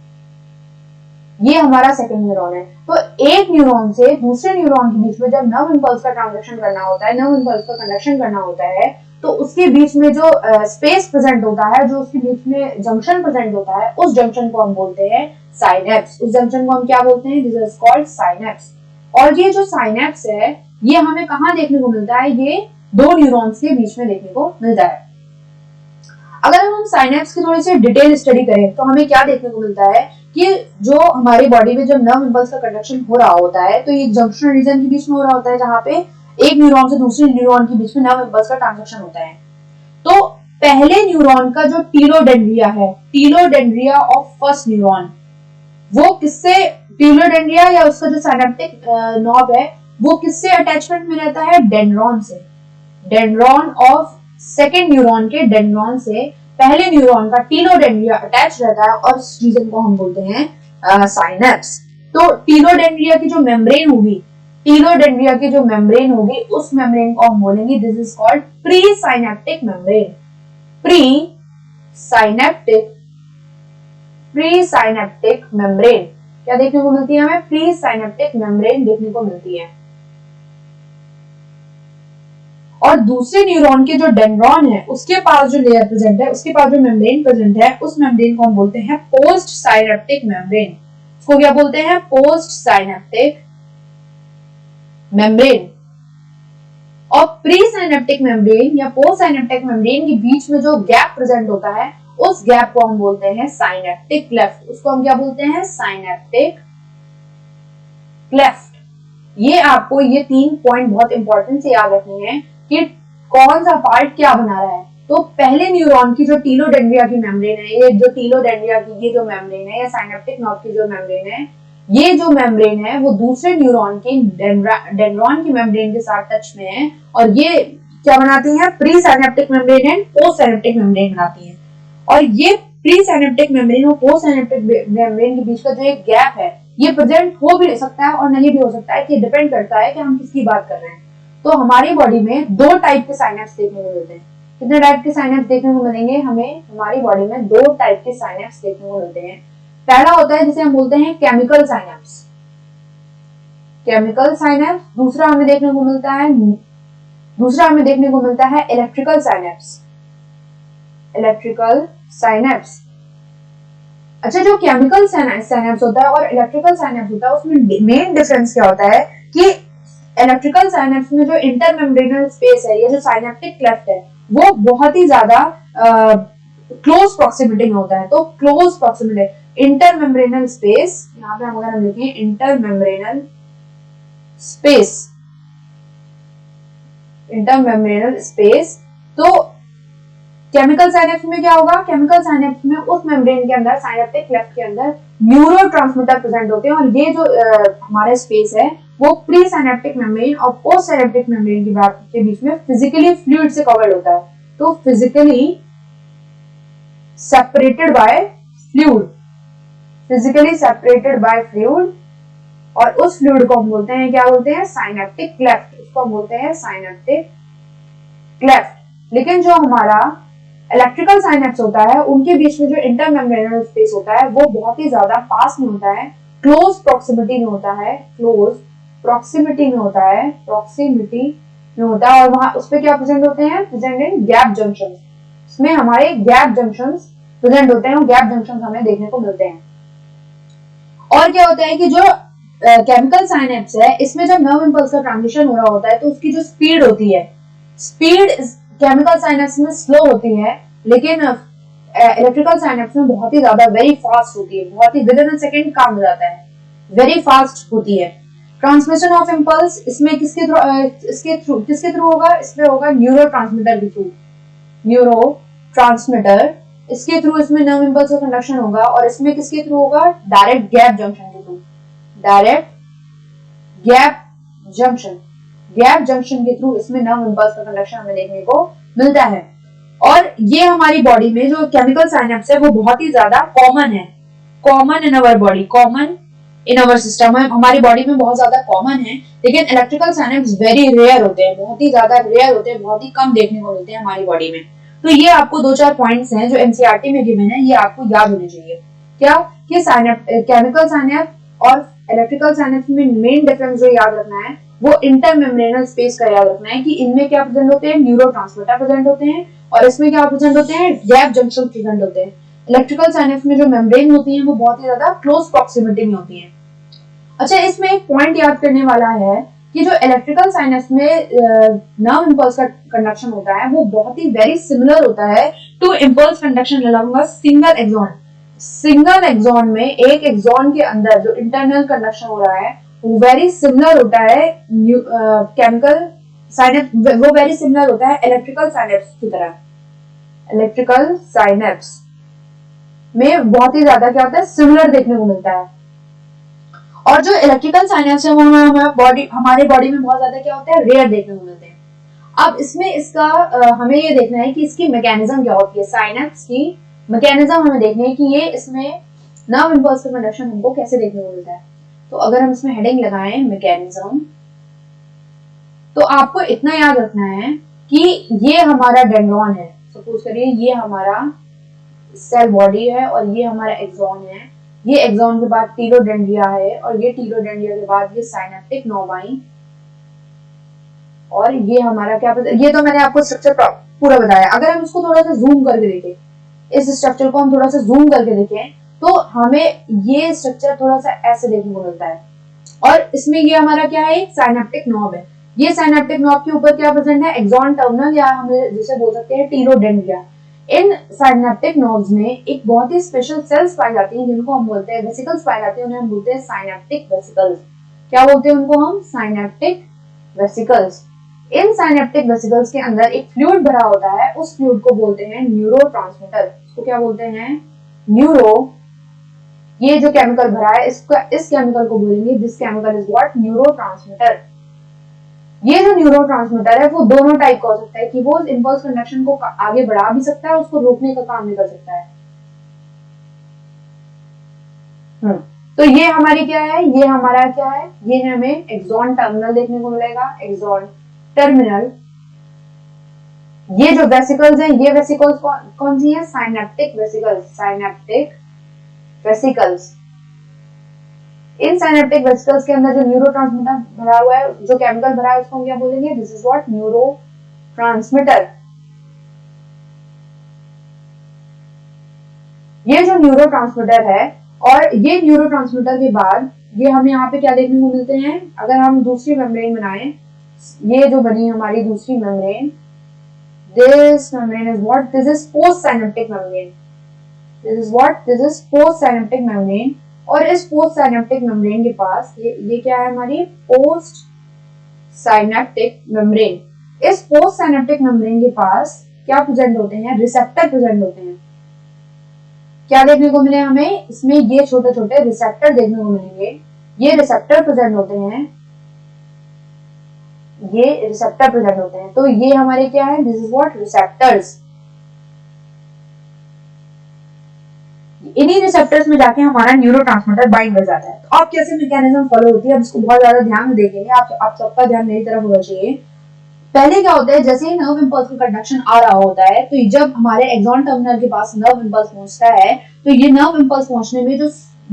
ये हमारा सेकंड न्यूरॉन है। तो एक न्यूरॉन से दूसरे न्यूरॉन के बीच में जब नर्व इंपल्स का ट्रांजैक्शन करना होता है, नर्व इंपल्स का कंडक्शन करना होता है, तो उसके बीच में जो स्पेस प्रेजेंट होता है, जो उसके बीच में जंक्शन प्रेजेंट होता है, उस जंक्शन को हम बोलते हैं साइनेप्स। उस जंक्शन को हम क्या बोलते हैं, दिस इज कॉल्ड साइनेप्स। और ये जो साइनेप्स है ये हमें कहाँ देखने को मिलता है, ये दो न्यूरॉन्स के बीच में देखने को मिलता है। अगर हम साइनेप्स की थोड़ी सी डिटेल स्टडी करें तो हमें क्या देखने को मिलता है कि जो हमारी बॉडी में जब नर्व इंपल्स का कंडक्शन हो रहा होता है तो ये जंक्शन रीजन के बीच में हो रहा होता है, जहां पे एक न्यूरॉन से दूसरे न्यूरॉन के बीच में नर्व इंपल्स का ट्रांजैक्शन होता है। तो पहले न्यूरॉन का जो टीलोडेंड्रिया है, टीलोडेंड्रिया ऑफ फर्स्ट न्यूरॉन, वो किससे, टीलोडेंड्रिया या उसका जो साइनेप्टिक नॉब है वो किससे अटैचमेंट में रहता है, डेंड्रॉन से। डेंड्रॉन ऑफ सेकेंड न्यूरॉन के डेंड्रॉन से पहले न्यूरॉन का टीलोडेंड्रिया अटैच रहता है और इस रीजन को हम बोलते हैं साइनेप्स। तो टीलोडेंड्रिया की जो मेम्ब्रेन होगी, टीलोडेंड्रिया की जो मेम्ब्रेन होगी, उस मेम्ब्रेन को हम बोलेंगे this is called pre synaptic membrane. Pre synaptic membrane क्या देखने को मिलती है हमें, प्री साइनेप्टिक मेम्ब्रेन देखने को मिलती है। और दूसरे न्यूरॉन के जो डेंड्रॉन है उसके पास जो लेयर प्रेजेंट है, उसके पास जो मेम्ब्रेन प्रेजेंट है, उस मेम्ब्रेन को हम बोलते हैं पोस्ट साइनेप्टिक मेम्ब्रेन। इसको क्या बोलते हैं, पोस्ट साइनेप्टिक मेम्ब्रेन। और प्री साइनेप्टिक मेम्ब्रेन या पोस्ट साइनेप्टिक मेम्ब्रेन के बीच में जो गैप प्रेजेंट होता है उस गैप को हम बोलते हैं साइनेप्टिक क्लेफ्ट। उसको हम क्या बोलते हैं? Synaptic cleft. ये आपको ये 3 पॉइंट बहुत इंपॉर्टेंट से याद रखनी है कि कौन सा पार्ट क्या बना रहा है। तो पहले न्यूरॉन की जो टीलोडेंड्रिया की मेम्ब्रेन है, ये जो टीलोडेंड्रिया की ये जो मेम्ब्रेन है या साइनेप्टिक नर्व की जो मेम्ब्रेन है, ये जो मेम्ब्रेन है वो दूसरे न्यूरॉन के डेंड्रॉन की मेम्ब्रेन के साथ टच में है और ये क्या बनाती है? Pre synaptic membrane and post synaptic membrane बनाती है। और ये प्री साइनेप्टिक मेम्ब्रेन और पोस्ट साइनेप्टिक मेम्ब्रेन के बीच का जो एक गैप है ये प्रेजेंट हो भी सकता है और नहीं भी हो सकता है, कि डिपेंड करता है कि हम किसकी बात कर रहे हैं। तो हमारी बॉडी में 2 टाइप के साइनेप्स देखने को मिलते हैं। कितने टाइप के साइनेप्स देखने को मिलेंगे? हमें हमारी बॉडी में 2 टाइप के साइनेप्स देखने को मिलते हैं। पहला होता है जिसे हम बोलते हैं केमिकल साइनेप्स, केमिकल साइनेप्स। दूसरा हमें देखने को मिलता है इलेक्ट्रिकल साइनेप्स, इलेक्ट्रिकल साइनेप्स। अच्छा, जो केमिकल साइनेप्स होता है और इलेक्ट्रिकल साइनेप्स होता है उसमें मेन डिफरेंस क्या होता है कि इलेक्ट्रिकल साइनेप्स में जो इंटरमेम्ब्रेनल स्पेस है, ये जो साइनेप्टिक क्लेफ्ट है, वो बहुत ही ज्यादा क्लोज प्रॉक्सिमिटी में होता है। तो क्लोज प्रॉक्सिमिटी, इंटरमेम्ब्रेनल स्पेस, यहाँ पे अगर हम लिखें इंटरमेम्ब्रेनल स्पेस, इंटरमेम्ब्रेनल स्पेस, तो केमिकल साइनेप्स में क्या होगा? केमिकल साइनेप्स में उस मेम्ब्रेन के अंदर, साइनेप्टिक क्लेफ्ट के अंदर न्यूरोट्रांसमीटर प्रेजेंट होते हैं और ये जो हमारे स्पेस है वो प्री साइनेप्टिक मेम्ब्रेन और पोस्ट साइनेप्टिक मेम्ब्रेन के बीच में फिजिकली फ्लूइड से कवर्ड होता है। तो physically separated by fluid, physically separated by fluid, और उस फ्लूइड को हम बोलते हैं, क्या बोलते हैं? Synaptic cleft. उसको हम बोलते हैं साइनेप्टिक क्लेफ्ट। लेकिन जो हमारा इलेक्ट्रिकल साइनेप्स होता है उनके बीच में जो इंटरमेम्ब्रेनल स्पेस होता है वो बहुत ही ज्यादा पास में होता है, क्लोज प्रॉक्सिमिटी में होता है, क्लोज प्रॉक्सिमिटी में होता है, प्रॉक्सिमिटी में होता है। और वहां उस पे क्या प्रेजेंट होते हैं? Present in gap junctions. इसमें हमारे गैप जंक्शंस प्रेजेंट होते हैं और गैप जंक्शंस हमें देखने को मिलते हैं। और क्या होता है कि जो केमिकल साइनेप्स है इसमें जब नर्व इंपल्स का ट्रांजिशन हो रहा होता है तो उसकी जो स्पीड होती है, स्पीड केमिकल साइनेप्स में स्लो होती है, लेकिन इलेक्ट्रिकल साइनेप्स में बहुत ही ज्यादा वेरी फास्ट होती है, बहुत ही विद इन अ सेकंड काम हो जाता है, वेरी फास्ट होती है। ट्रांसमिशन ऑफ इंपल्स इसमें किसके थ्रू होगा? इसमें होगा न्यूरोट्रांसमीटर के थ्रू, न्यूरोट्रांसमीटर इसके थ्रू इसमें नर्व इंपल्स का कंडक्शन होगा। और इसमें किसके थ्रू होगा? डायरेक्ट गैप जंक्शन के through, direct gap junction, gap junction के थ्रू इसमें नर्व इंपल्स का कंडक्शन हमें देखने को मिलता है। और ये हमारी बॉडी में जो केमिकल साइनेप्स है वो बहुत ही ज्यादा कॉमन है, common in our body, common in our system है, हमारी बॉडी में बहुत ज्यादा कॉमन है। लेकिन इलेक्ट्रिकल साइनेप्स वेरी रेयर होते हैं, बहुत ही ज्यादा रेयर होते हैं, बहुत ही कम देखने को मिलते हैं हमारी बॉडी में। तो ये आपको 2-4 पॉइंट्स हैं जो एनसीईआरटी में गिवन है, ये आपको याद होने चाहिए। क्या कि केमिकल साइनेप्स और इलेक्ट्रिकल साइनेप्स में मेन डिफरेंस जो याद रखना है वो इंटरमेम्ब्रेनल स्पेस का याद रखना है कि इनमें क्या प्रेजेंट होते हैं? न्यूरोट्रांसमीटर प्रेजेंट होते हैं और इसमें क्या प्रेजेंट होते हैं? गैप जंक्शन प्रेजेंट होते हैं। इलेक्ट्रिकल साइनेप्स में जो मेम्ब्रेन होती है वो बहुत ही ज्यादा क्लोज प्रॉक्सिमिटी में होती है। अच्छा, इसमें एक पॉइंट याद करने वाला है कि जो इलेक्ट्रिकल साइनेप्स में नर्व इंपल्स का कंडक्शन होता है वो बहुत ही वेरी सिमिलर होता है to impulse conduction along a single axon. Single axon में, एक एक्सॉन के अंदर जो इंटरनल कंडक्शन हो रहा है वो वेरी सिमिलर होता है केमिकल साइनेप्स, वो वेरी सिमिलर होता है इलेक्ट्रिकल साइनेप्स की तरह। इलेक्ट्रिकल साइनेप्स में बहुत ही ज्यादा क्या होता है? सिमिलर देखने को मिलता है। और जो इलेक्ट्रिकल साइनेप्स है वो हमारे बॉडी में बहुत ज्यादा क्या होता है? रेयर देखने को मिलते हैं। अब इसमें इसका हमें ये देखना है कि इसकी मैकेनिज्म क्या होती है, साइनेप्स की मैकेनिज्म हमें देखनी है कि ये इसमें नर्व इंपल्स का कंडक्शन हमको कैसे देखने को मिलता है। तो अगर हम इसमें हेडिंग लगाएं मैकेनिज्म, तो आपको इतना याद रखना है कि ये हमारा डेंड्रॉन है, सपोज करिए ये हमारा सेल बॉडी है और ये हमारा एक्सॉन है, ये एक्सॉन के बाद टीलोडेंड्रिया है और ये टीलोडेंड्रिया के बाद ये साइनेप्टिक नोवाई, और ये हमारा क्या पता, ये तो मैंने आपको स्ट्रक्चर पूरा बताया। अगर हम इसको थोड़ा सा जूम करके देखें, इस स्ट्रक्चर को हम थोड़ा सा जूम करके देखें तो हमें ये स्ट्रक्चर थोड़ा सा ऐसे देखने को मिलता है। और इसमें ये हमारा क्या है? एक साइनेप्टिक नॉब है। ये साइनेप्टिक नर्व के ऊपर क्या प्रेजेंट है, एक्सॉन टर्मिनल या हमें जिसे बोल सकते हैं टीरोडेंड्रिया। इन साइनेप्टिक नर्व्स में एक बहुत ही स्पेशल सेल्स पाई जाती हैं जिनको हम बोलते हैं वेसिकल्स पाए जाते हैं, उन्हें हम बोलते हैं साइनेप्टिक वेसिकल्स। क्या बोलते हैं उनको हम, साइनेप्टिक वेसिकल्स। इन साइनेप्टिक वेसिकल्स के अंदर एक फ्लूइड भरा होता है, उस फ्लूइड को बोलते हैं न्यूरोट्रांसमीटर। इसको क्या बोलते हैं, न्यूरो। ये जो केमिकल भरा है इस केमिकल को बोलेंगे, this chemical is what, neurotransmitter. ये जो न्यूरोट्रांसमीटर है वो दोनों टाइप का हो सकता है कि वो इंपल्स कंडक्शन को आगे बढ़ा भी सकता है, उसको रोकने का काम भी कर सकता है। तो ये हमारी क्या है, ये हमारा क्या है, ये हमें एक्सॉन टर्मिनल देखने को मिलेगा, एक्सॉन टर्मिनल। ये जो वेसिकल्स हैं, ये वेसिकल्स कौन सी है, साइनेप्टिक वेसिकल्स, साइनेप्टिक वेसिकल्स। इन साइनेप्टिक वेसिकल्स के अंदर जो न्यूरोट्रांसमीटर भरा हुआ है, जो केमिकल भरा है, उसको हम क्या बोलेंगे, दिस इज व्हाट, न्यूरोट्रांसमीटर। ये जो न्यूरोट्रांसमीटर है, और ये न्यूरोट्रांसमीटर के बाद ये हमें यहाँ पे क्या देखने को मिलते हैं, अगर हम दूसरी मेम्ब्रेन बनाएं, ये जो बनी हमारी दूसरी membrane, this membrane is what, this is post synaptic membrane, this is what, this is post synaptic membrane. और इस पोस्ट साइनेप्टिक मेम्ब्रेन के पास ये क्या है हमारी, पोस्ट साइनेप्टिक मेम्ब्रेन। इस पोस्ट साइनेप्टिक मेम्ब्रेन के पास क्या प्रेजेंट होते हैं, रिसेप्टर प्रेजेंट होते हैं। क्या देखने को मिले हमें, इसमें ये छोटे छोटे रिसेप्टर देखने को मिलेंगे, ये रिसेप्टर प्रेजेंट होते हैं, ये रिसेप्टर प्रेजेंट होते हैं। तो ये हमारे क्या है, दिस इज व्हाट, रिसेप्टर्स। इन्हीं रिसेप्टर्स में जाके हमारा न्यूरोट्रांसमीटर बाइंड हो जाता है। तो अब कैसे मैकेनिज्म फॉलो होती है, अब इसको बहुत ज्यादा ध्यान से देखेंगे, आप सबका ध्यान मेरी तरफ होना चाहिए। पहले क्या होता है, जैसे ही नर्व इंपल्स का कंडक्शन आ रहा होता है, तो जब हमारे एक्सॉन टर्मिनल के पास नर्व इंपल्स पहुंचता है, तो ये नर्व इंपल्स पहुंचने में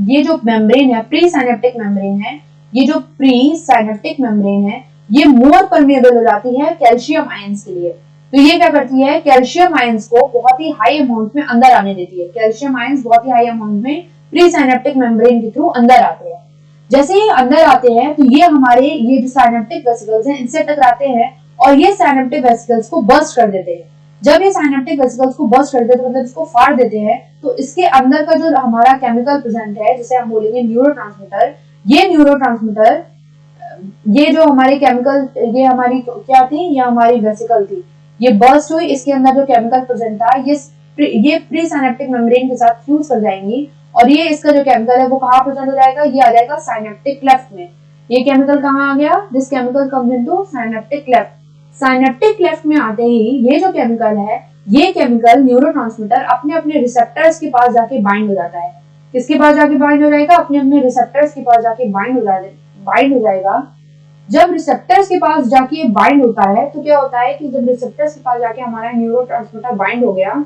ये जो मेम्ब्रेन है, प्री साइनेप्टिक मेम्ब्रेन है, ये जो प्री साइनेप्टिक मेम्ब्रेन है, ये मोर परमेबल हो जाती है कैल्शियम आयंस के लिए। तो ये क्या करती है, कैल्शियम आयंस को बहुत ही हाई अमाउंट में अंदर आने देती है। कैल्शियम आयंस बहुत ही हाई अमाउंट में प्री साइनेप्टिक मेम्ब्रेन के थ्रू अंदर आते हैं। जैसे ही अंदर आते हैं, तो ये हमारे ये जो साइनेप्टिक वेसिकल्स हैं, इनसे टकराते हैं और ये साइनेप्टिक वेसिकल्स को बर्स्ट कर देते हैं। जब ये साइनेप्टिक वेसिकल्स को बर्स्ट कर देते हैं, मतलब इसको फाड़ देते हैं, तो इसके अंदर का जो हमारा केमिकल प्रेजेंट है, जिसे हम बोलेंगे न्यूरोट्रांसमीटर, ये न्यूरोट्रांसमीटर, ये जो हमारी केमिकल, ये हमारी क्या थी, ये हमारी वेसिकल थी, ये बर्स्ट हुई, इसके अंदर जो केमिकल प्रेजेंट था, ये प्री साइनेप्टिक मेम्ब्रेन के साथ फ्यूज कर जाएंगी, और ये इसका जो केमिकल है वो कहाँ प्रेजेंट हो जाएगा, ये आ जाएगा साइनेप्टिक क्लेफ्ट में। ये केमिकल कहाँ आ गया, this chemical comes into synaptic cleft. Synaptic cleft में आते ही ये जो केमिकल है, ये केमिकल न्यूरोट्रांसमीटर अपने अपने रिसेप्टर्स के पास जाके बाइंड हो जाता है। किसके पास जाके बाइंड हो जाएगा, अपने अपने रिसेप्टर्स के पास जाके बाइंड हो जाएगा। जब रिसेप्टर्स के पास जाके बाइंड होता है, तो क्या होता है कि जब रिसेप्टर्स के पास जाके हमारा न्यूरोट्रांसमीटर बाइंड हो गया,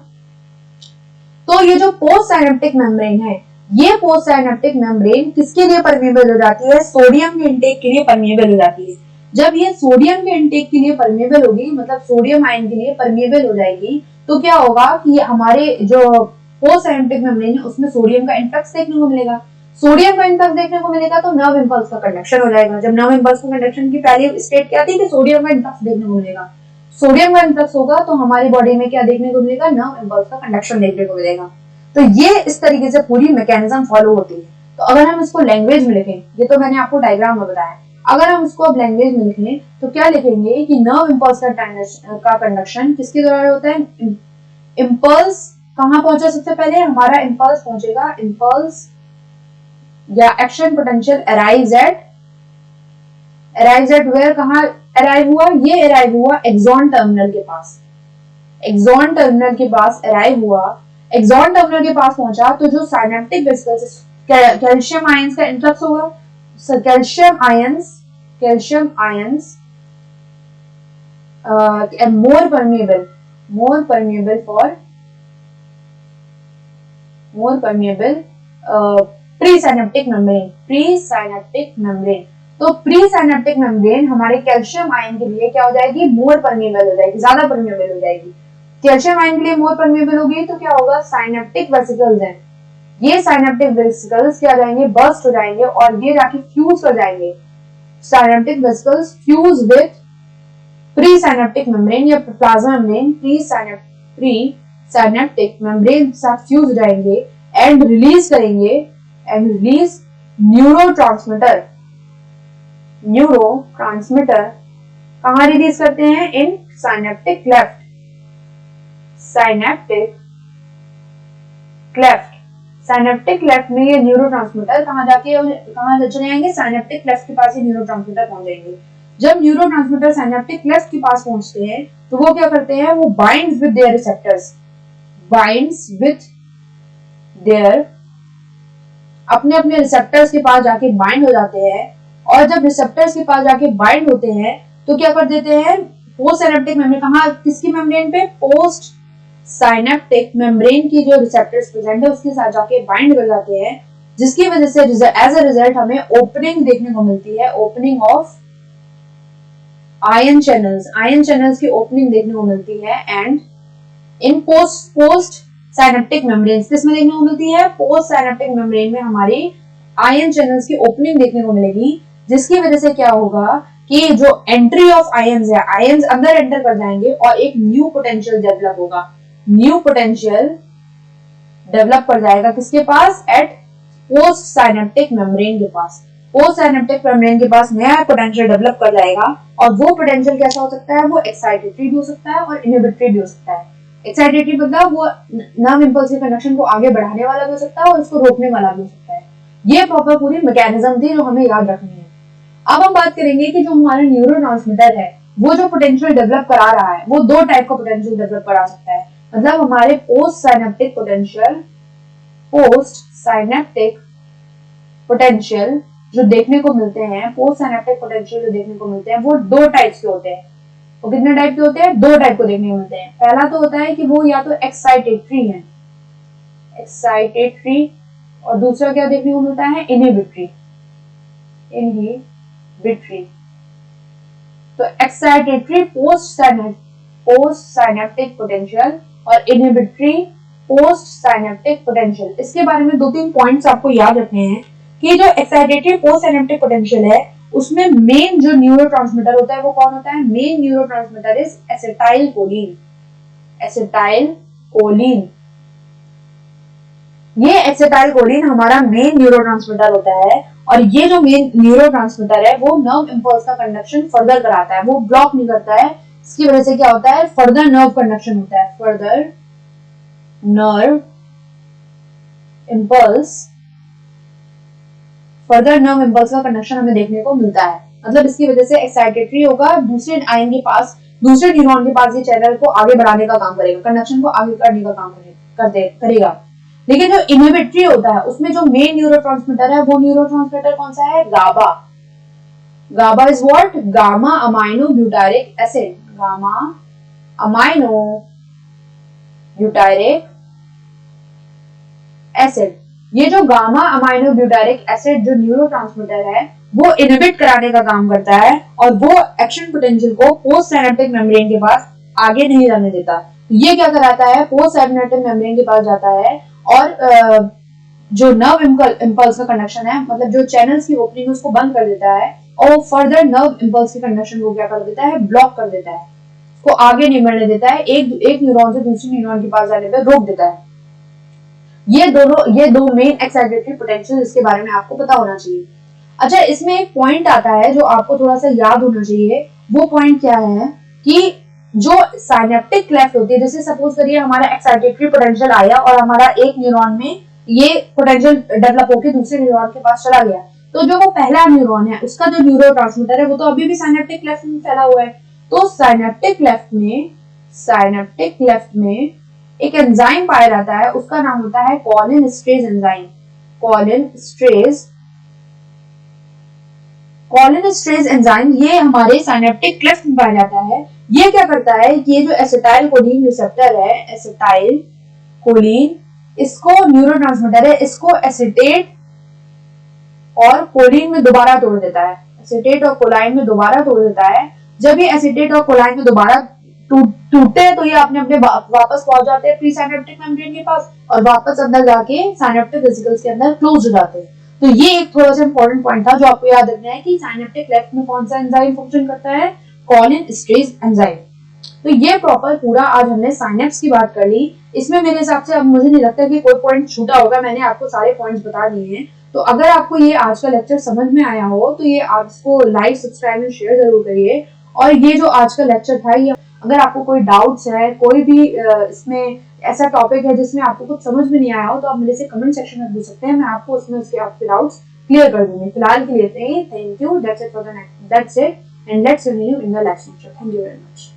तो ये जो पोस्ट साइनेप्टिक मेम्ब्रेन है, ये पोस्ट साइनेप्टिक मेम्ब्रेन किसके लिए परमेबल हो जाती है, सोडियम के इंटेक के लिए परमेबल हो जाती है। जब ये सोडियम के इंटेक के लिए परमेबल होगी, मतलब सोडियम आयन के लिए परमेबल हो जाएगी, तो क्या होगा कि हमारे जो पोस्ट साइनेप्टिक मेम्ब्रेन है उसमें सोडियम का इन्फ्लक्स देखने को मिलेगा। सोडियम का इन्फ्लक्स देखने को मिलेगा तो नर्व इंपल्स का कंडक्शन हो जाएगा। जब नर्व इंपल्स का कंडक्शन की पहली स्टेट क्या थी कि सोडियम का इन्फ्लक्स देखने को मिलेगा, सोडियम का इन्फ्लक्स होगा तो हमारी बॉडी में क्या देखने को मिलेगा, नर्व इंपल्स का कंडक्शन देखने को मिलेगा। तो ये इस तरीके से पूरी मैकेनिज्म फॉलो होती है। तो अगर हम इसको लैंग्वेज में लिखें, ये तो मैंने आपको डायग्राम में बताया, अगर हम इसको अब लैंग्वेज में लिखें तो क्या लिखेंगे कि नर्व इंपल्स का कंडक्शन किसके द्वारा होता है, इंपल्स कहाँ पहुंचा, सबसे पहले हमारा इंपल्स पहुंचेगा, इंपल्स या action potential arrives at where, कहाँ अराइव हुआ, ये अराइव हुआ एक्सॉन टर्मिनल के पास, एक्सॉन टर्मिनल के पास अराइव हुआ, एक्सॉन टर्मिनल के पास पहुंचा तो जो साइनेप्टिक वेसिकल्स, कैल्शियम आयंस का इन्फ्लक्स होगा, calcium ions more permeable pre-synaptic membrane. तो प्री-साइनेप्टिक मेम्ब्रेन हमारे कैल्शियम आयन के लिए क्या हो जाएगी, मोर परमेबल हो जाएगी, ज्यादा परमेबल हो जाएगी। कैल्शियम आयन के लिए मोर परमेबल होगी तो क्या होगा, साइनेप्टिक वेसिकल्स हैं, ये साइनेप्टिक वेसिकल्स क्या हो जाएंगे, बर्स्ट हो जाएंगे और ये जाके फ्यूज कर जाएंगे। Synaptic vesicles fuse with pre synaptic membrane या plasma membrane pre synaptic membrane साथ फ्यूज हो जाएंगे एंड रिलीज न्यूरोट्रांसमीटर कहाँ रिलीज करते हैं? इन साइनेप्टिक क्लेफ्ट में ये न्यूरोट्रांसमीटर कहाँ चले जाएंगे? साइनेप्टिक क्लेफ्ट के पास ये न्यूरोट्रांसमीटर पहुंच जाएंगे। जब न्यूरोट्रांसमीटर साइनेप्टिक क्लेफ्ट के पास पहुंचते हैं तो वो क्या करते हैं? वो बाइंड्स विद देयर रिसेप्टर्स, अपने अपने रिसेप्टर्स के पास जाके बाइंड हो जाते हैं। और जब रिसेप्टर्स के पास जाके बाइंड होते हैं तो क्या कर देते हैं? पोस्ट साइनेप्टिक मेम्ब्रेन, कहाँ, किसकी मेम्ब्रेन पे? पोस्ट साइनेप्टिक मेम्ब्रेन की जो रिसेप्टर्स प्रेजेंट है उसके साथ जाके बाइंड कर जाते हैं, जिसकी वजह से एज अ रिजल्ट हमें ओपनिंग देखने को मिलती है, ओपनिंग ऑफ आयन चैनल्स की ओपनिंग देखने को मिलती है। And in post synaptic membrane किसमें देखने को मिलती है? पोस्ट साइनेप्टिक मेम्ब्रेन में हमारी आयन चैनल्स की ओपनिंग देखने को मिलेगी, जिसकी वजह से क्या होगा कि जो एंट्री ऑफ आयंस है, आयंस अंदर एंटर कर जाएंगे और एक न्यू पोटेंशियल डेवलप होगा। न्यू पोटेंशियल डेवलप कर जाएगा किसके पास? एट पोस्ट साइनेप्टिक मेम्ब्रेन के पास। पोस्ट साइनेप्टिक मेम्ब्रेन के पास नया पोटेंशियल डेवलप कर जाएगा और वो पोटेंशियल कैसा हो सकता है? वो एक्साइटेटरी भी हो सकता है और इनहिबिटरी भी हो सकता है। एक्साइटेटरी मतलब वो नर्व इंपल्स के कंडक्शन को आगे बढ़ाने वाला भी हो सकता है और उसको रोकने वाला भी हो सकता है। ये प्रॉपर पूरी मैकेनिज्म थी जो हमें याद रखनी है। अब हम बात करेंगे कि जो हमारा न्यूरोट्रांसमीटर है वो जो पोटेंशियल डेवलप करा रहा है वो दो टाइप का पोटेंशियल डेवलप करा सकता है। मतलब हमारे पोस्ट साइनेप्टिक पोटेंशियल जो देखने को मिलते हैं, पोस्ट साइनेप्टिक पोटेंशियल जो देखने को मिलते हैं वो दो टाइप्स के होते हैं। वो कितने टाइप के होते हैं? दो टाइप को देखने को मिलते हैं। पहला तो होता है कि वो या तो एक्साइटेटरी है, और दूसरा क्या देखने को मिलता है? इनहिबिटरी। तो एक्साइटेटरी पोस्ट साइनेप्टिक पोटेंशियल और इनहिबिटरी पोस्ट साइनेप्टिक पोटेंशियल, इसके बारे में दो तीन पॉइंट्स आपको याद रखने हैं कि जो एक्साइटेटरी पोस्ट साइनेप्टिक पोटेंशियल है उसमें मेन जो न्यूरोट्रांसमीटर होता है वो कौन होता है? Main neurotransmitter is acetyl choline. ये एसिटाइल कोलिन हमारा मेन न्यूरोट्रांसमीटर होता है और ये जो मेन न्यूरोट्रांसमीटर है वो नर्व इंपल्स का कंडक्शन फर्दर कराता है, वो ब्लॉक नहीं करता है। इसकी वजह से क्या होता है? फर्दर नर्व कंडक्शन होता है, फर्दर नर्व इंपल्स का कंडक्शन हमें देखने को मिलता है। मतलब इसकी वजह से एक्साइटेटरी होगा, दूसरे आयन के पास, दूसरे न्यूरॉन के पास ये चैनल को आगे बढ़ाने का काम करेगा, कंडक्शन को आगे करने का काम करेगा। लेकिन जो इनहिबिटरी होता है उसमें जो मेन न्यूरोट्रांसमीटर है वो न्यूरोट्रांसमीटर कौन सा है? GABA is what? Gamma amino butyric acid. ये जो गामा अमाइनो ब्यूटारिक एसिड जो न्यूरोट्रांसमीटर है वो इनहिबिट कराने का काम करता है और वो एक्शन पोटेंशियल को पोस्ट साइनेप्टिक मेम्ब्रेन के पास आगे नहीं जाने देता। ये क्या कराता है? पोस्ट साइनेप्टिक मेम्ब्रेन के पास जाता है और जो नर्व इंपल्स का कंडक्शन है, मतलब जो चैनल्स की ओपनिंग उसको बंद कर देता है और फर्दर नर्व इंपल्स के कंडक्शन को क्या कर देता है? ब्लॉक कर देता है, उसको आगे नहीं बढ़ने देता है, एक न्यूरॉन से दूसरे न्यूरॉन के पास जाने पर रोक देता है। ये दो मेन एक्साइटेटरी पोटेंशियल इसके बारे में आपको पता होना चाहिए। अच्छा, इसमें एक पॉइंट आता है जो आपको थोड़ा सा याद होना चाहिए। वो पॉइंट क्या है कि जो साइनेप्टिक क्लेफ्ट होती है, जैसे सपोज करिए हमारा एक्साइटेटरी पोटेंशियल आया और हमारा एक न्यूरॉन में ये पोटेंशियल डेवलप होकर दूसरे न्यूरॉन के पास चला गया, तो जो वो पहला न्यूरॉन है उसका जो न्यूरोट्रांसमीटर है वो तो अभी भी साइनेप्टिक क्लेफ्ट में फैला हुआ है। तो साइनेप्टिक क्लेफ्ट में एक एंजाइम पाया जाता है, उसका नाम होता है कॉलिनेस्टेरेज एंजाइम। कॉलिनेस्टेरेज एंजाइम ये हमारे साइनेप्टिक क्लेफ्ट में पाया जाता है। ये क्या करता है कि ये जो एसिटाइल कोलिन रिसेप्टर है, एसिटाइल कोलिन, इसको न्यूरोट्रांसमीटर है, इसको एसिटेट और कोलिन में दोबारा तोड़ देता है, एसिटेट और कोलाइन में दोबारा तोड़ देता है। जब ये एसिटेट और कोलाइन में दोबारा टूटते हैं तो ये अपने वापस पहुंच जाते हैं प्री साइनेप्टिक मेम्ब्रेन के पास और वापस अंदर जाके साइनेप्टिक वेसिकल्स के अंदर क्लोज हो जाते हैं। तो ये एक थोड़ा सा इंपॉर्टेंट पॉइंट था जो आपको याद रखना है कि साइनेप्टिक क्लेफ्ट में कौन सा एंजाइम फंक्शन करता है? Colin stress enzyme. तो ये प्रॉपर पूरा आज हमने साइनेप्स की बात कर ली। इसमें मेरे हिसाब से अब मुझे नहीं लगता कि कोई पॉइंट छूटा होगा, मैंने आपको सारे पॉइंट्स बता दिए हैं। तो अगर आपको ये आज का लेक्चर समझ में आया हो तो ये आपको लाइक, सब्सक्राइब एंड शेयर जरूर करिए। और ये जो आज का लेक्चर था, ये अगर आपको कोई डाउट्स है, कोई भी इसमें ऐसा टॉपिक है जिसमें आपको कुछ समझ में नहीं आया हो, तो आप मेरे से कमेंट सेक्शन में पूछ सकते हैं, मैं आपको उसमें उसके आपके डाउट्स क्लियर कर दूंगी। फिलहाल के लिए thank you, that's it and let's review in the next lecture. Thank you very much.